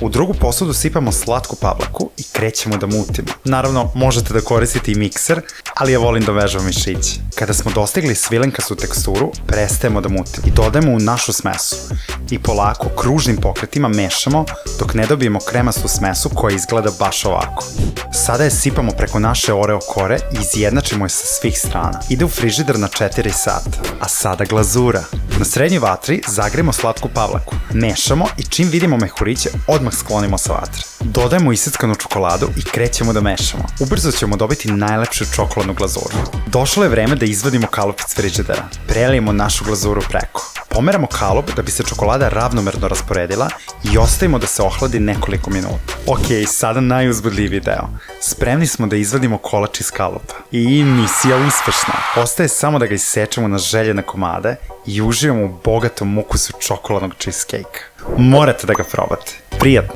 U drugu posudu sipamo slatku pavlaku i krećemo da mutimo. Naravno, možete da koristite i mikser, ali ja volim da vežam mišiće. Kada smo dostigli svilenkastu teksturu, prestajemo da mutimo i dodajemo u našu smesu. I polako, kružnim pokretima mešamo dok ne dobijemo kremastu smesu koja izgleda baš ovako. Sada je sipamo preko naše oreo kore i izjednačimo je sa svih strana. Ide u frižider na 4 sata. A sada glazura. Na srednjoj vatri zagrejemo slatku pavlaku. Mešamo i čim vidimo mehuriće, odmah sklonimo sa vatre. Dodajemo iseckanu čokoladu i krećemo da mešamo. Ubrzo ćemo dobiti najlepšu čokoladnu glazuru. Došlo je vreme da izvadimo kalup iz frižidera. Prelijemo našu glazuru preko. Pomeramo kalup da bi se čokolada ravnomerno rasporedila i ostavimo da se ohladi nekoliko minuta. Ok, sada najuzbudljiviji deo. Spremni smo da izvadimo kolač iz kalupa. I misija uspešna. Ostaje samo da ga isečemo na željene komade i uživamo u bogatom ukusu čokoladnog cheesecake. Morate da ga probate. Prijatno!